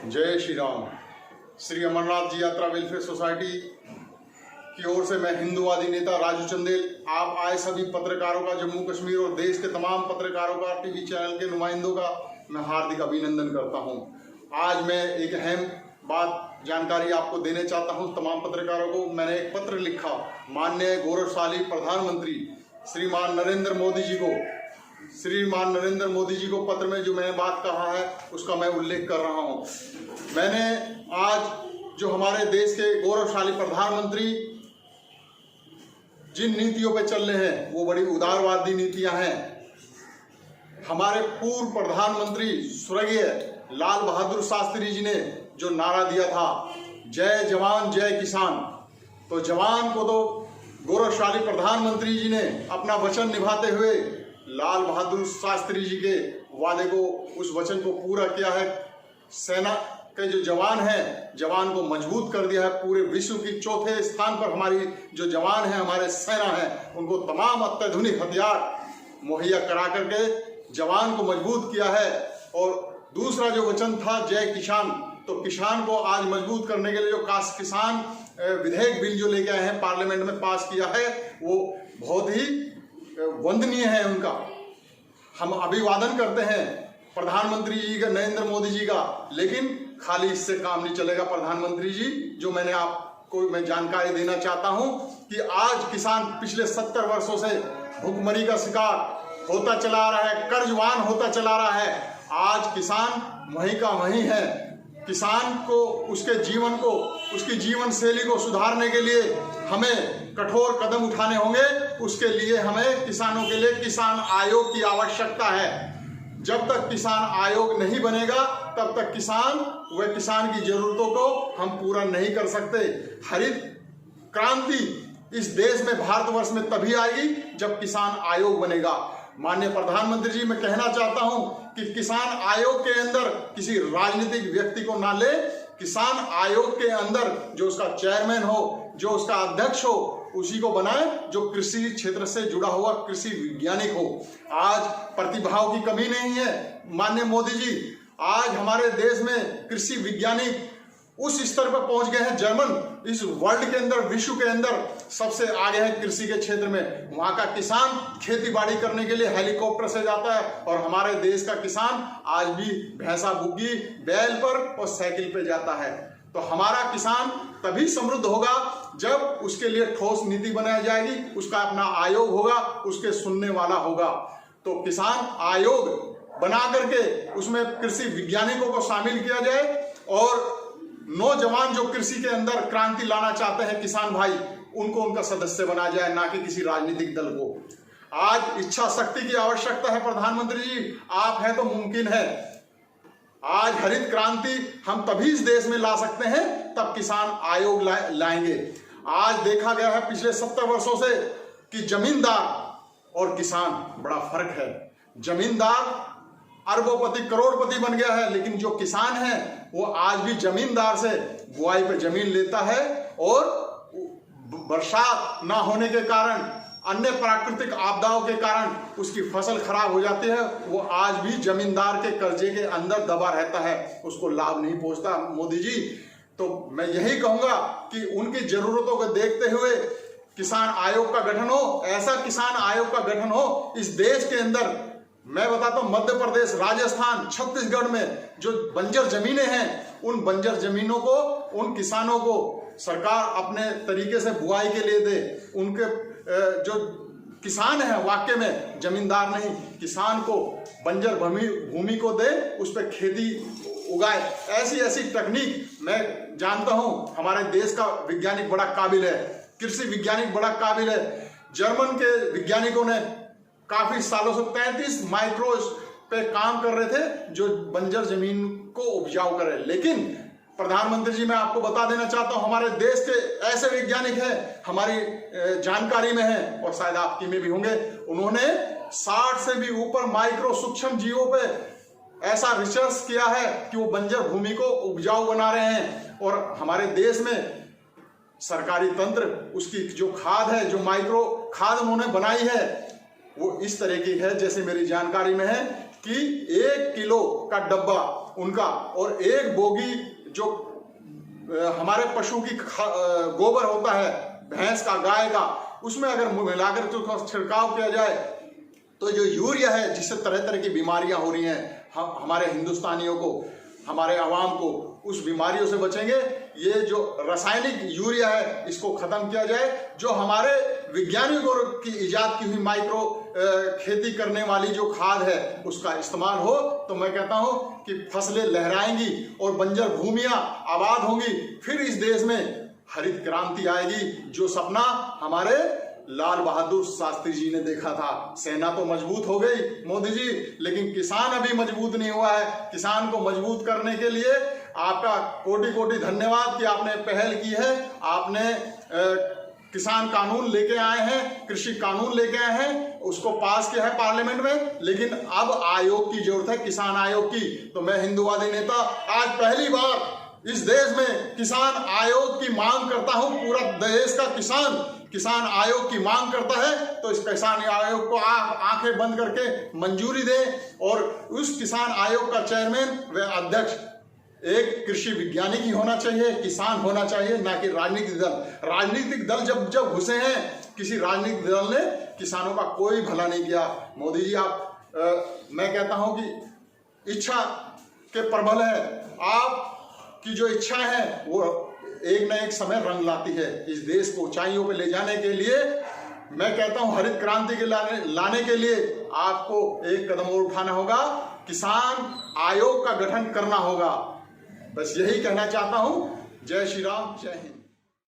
जय श्री राम। श्री अमरनाथ जी यात्रा welfare society की ओर से मैं हिंदूवादी नेता राजू चंदेल, आप आए सभी पत्रकारों का, जम्मू कश्मीर और देश के तमाम पत्रकारों का, टीवी चैनल के नुमाइंदों का मैं हार्दिक अभिनंदन करता हूं। आज मैं एक अहम बात जानकारी आपको देने चाहता हूं तमाम पत्रकारों को। मैंने एक पत्र लिखा माननीय गौरवशाली प्रधानमंत्री श्रीमान नरेंद्र मोदी जी को पत्र में जो मैंने बात कहा है उसका मैं उल्लेख कर रहा हूं। मैंने आज जो हमारे देश के गौरवशाली प्रधानमंत्री जिन नीतियों पे चल रहे हैं वो बड़ी उदारवादी नीतियां हैं। हमारे पूर्व प्रधानमंत्री स्वर्गीय लाल बहादुर शास्त्री जी ने जो नारा दिया था, जय जवान जय किसान, तो जवान को तो गौरवशाली प्रधानमंत्री जी ने अपना वचन निभाते हुए लाल बहादुर शास्त्री जी के वादे को, उस वचन को पूरा किया है। सेना के जो जवान हैं, जवान को मजबूत कर दिया है। पूरे विश्व की चौथे स्थान पर हमारी जो जवान हैं, हमारे सेना हैं, उनको तमाम अत्याधुनिक हथियार मुहैया करा करके जवान को मजबूत किया है। और दूसरा जो वचन था जय किसान, तो किसान को आज मजबूत करने के लिए जो किसान विधेयक बिल जो लेके आए हैं, पार्लियामेंट में पास किया है, वो बहुत ही वंदनीय है उनका। हम अभिवादन करते हैं प्रधानमंत्री जी का, नरेंद्र मोदी जी का, लेकिन खाली इससे काम नहीं चलेगा। प्रधानमंत्री जी, जो मैंने आपको मैं जानकारी देना चाहता हूं कि आज किसान पिछले 70 वर्षों से भुखमरी का शिकार होता चला रहा है, कर्जवान होता चला रहा है। आज किसान वहीं का वहीं है। किसान को, उसके जीवन को, उसकी जीवन शैली को सुधारने के लिए हमें कठोर कदम उठाने होंगे। उसके लिए हमें किसानों के लिए किसान आयोग की आवश्यकता है। जब तक किसान आयोग नहीं बनेगा तब तक किसान की जरूरतों को हम पूरा नहीं कर सकते। हरित क्रांति इस देश में, भारतवर्ष में तभी आएगी जब किसान आयोग बनेगा। माननीय प्रधानमंत्री जी, मैं कहना चाहता हूं कि किसान आयोग के अंदर किसी राजनीतिक व्यक्ति को ना ले। किसान आयोग के अंदर जो उसका चेयरमैन हो, जो उसका अध्यक्ष हो, उसी को बनाए जो कृषि क्षेत्र से जुड़ा हुआ कृषि वैज्ञानिक हो। आज प्रतिभाओं की कमी नहीं है माननीय मोदी जी। आज हमारे देश में कृषि वैज्ञानिक उस स्तर पर पहुंच गए हैं। जर्मन इस वर्ल्ड के अंदर, विश्व के अंदर सबसे आगे है कृषि के क्षेत्र में। वहां का किसान खेती बाड़ी करने के लिए हेलीकॉप्टर से जाता है, और हमारे देश का किसान आज भी भैंसा बुग्गी, बैल पर और साइकिल पे जाता है। तो हमारा किसान तभी समृद्ध होगा जब उसके लिए ठोस नीति बनाई जाएगी, उसका अपना आयोग होगा, उसके सुनने वाला होगा। तो किसान आयोग बना करके उसमें कृषि वैज्ञानिकों को शामिल किया जाए, और नौजवान जो कृषि के अंदर क्रांति लाना चाहते हैं किसान भाई, उनको उनका सदस्य बनाया जाए, ना कि किसी राजनीतिक दल को। आज इच्छा शक्ति की आवश्यकता है प्रधानमंत्री जी, आप हैं तो मुमकिन है। आज हरित क्रांति हम तभी इस देश में ला सकते हैं तब किसान आयोग लाएंगे। आज देखा गया है पिछले 70 वर्षों से कि जमींदार और किसान बड़ा फर्क है। जमींदार अरबोपति करोड़पति बन गया है, लेकिन जो किसान है वो आज भी जमींदार से बुआई पे जमीन लेता है, और बरसात ना होने के कारण, अन्य प्राकृतिक आपदाओं के कारण उसकी फसल खराब हो जाती है। वो आज भी जमींदार के कर्जे के अंदर दबा रहता है, उसको लाभ नहीं पहुंचता। मोदी जी, तो मैं यही कहूंगा कि उनकी जरूरतों को देखते हुए किसान आयोग का गठन हो। ऐसा किसान आयोग का गठन हो इस देश के अंदर। मैं बताता हूं, मध्य प्रदेश, राजस्थान, छत्तीसगढ़ में जो बंजर जमीनें हैं, उन बंजर जमीनों को, उन किसानों को सरकार अपने तरीके से बुआई के लिए दे। उनके जो किसान है वाकई में जमींदार नहीं, किसान को बंजर भूमि को दे, उस पर खेती उगाए। ऐसी ऐसी तकनीक मैं जानता हूं। हमारे देश का वैज्ञानिक बड़ा काबिल है, कृषि वैज्ञानिक बड़ा काबिल है। जर्मन के वैज्ञानिकों ने काफी सालों से 33 माइक्रोस पे काम कर रहे थे जो बंजर जमीन को उपजाऊ करे। लेकिन प्रधानमंत्री जी, मैं आपको बता देना चाहता हूं, हमारे देश के ऐसे वैज्ञानिक हैं, हमारी जानकारी में हैं और शायद आपकी में भी होंगे, उन्होंने 60 से भी ऊपर माइक्रो सूक्ष्म जीवों पे ऐसा रिसर्च किया है कि वो बंजर भूमि को उपजाऊ बना रहे हैं। और हमारे देश में सरकारी तंत्र, उसकी जो खाद है, जो माइक्रो खाद उन्होंने बनाई है, वो इस तरह की है, जैसे मेरी जानकारी में है कि 1 किलो का डब्बा उनका और 1 बोगी जो हमारे पशु की गोबर होता है, भैंस का, गाय का, उसमें अगर मिलाकर तो छिड़काव किया जाए तो जो यूरिया है जिससे तरह तरह की बीमारियां हो रही हैं हमारे हिंदुस्तानियों को, हमारे आवाम को, उस बीमारियों से बचेंगे। ये जो रासायनिक यूरिया है इसको खत्म किया जाए। जो हमारे वैज्ञानिकों की इजाद की हुई माइक्रो खेती करने वाली जो खाद है उसका इस्तेमाल हो तो मैं कहता हूं कि फसलें लहराएंगी और बंजर भूमियां आबाद होंगी। फिर इस देश में हरित क्रांति आएगी, जो सपना हमारे लाल बहादुर शास्त्री जी ने देखा था। सेना तो मजबूत हो गई मोदी जी, लेकिन किसान अभी मजबूत नहीं हुआ है। किसान को मजबूत करने के लिए आपका कोटि कोटि धन्यवाद कि आपने पहल की है। आपने किसान कानून लेके आए हैं, कृषि कानून लेके आए हैं, उसको पास किया है पार्लियामेंट में, लेकिन अब आयोग की जरूरत है, किसान आयोग की। तो मैं हिंदूवादी नेता आज पहली बार इस देश में किसान आयोग की मांग करता हूं। पूरा देश का किसान आयोग की मांग करता है तो इस किसान आयोग को आप आंखें बंद करके मंजूरी दें और उस किसान आयोग का चेयरमैन व अध्यक्ष एक कृषि वैज्ञानिक ही होना चाहिए, किसान होना चाहिए, ना कि राजनीतिक दल। राजनीतिक दल जब घुसे हैं, किसी राजनीतिक दल ने किसानों का कोई भला नहीं किया। मोदी जी आप मैं कहता हूं कि इच्छा के प्रबल है, आपकी जो इच्छा है वो एक न एक समय रंग लाती है। इस देश को ऊंचाइयों पे ले जाने के लिए मैं कहता हूं हरित क्रांति के लाने के लिए आपको एक कदम और उठाना होगा, किसान आयोग का गठन करना होगा। बस यही कहना चाहता हूं। जय श्री राम, जय हिंद।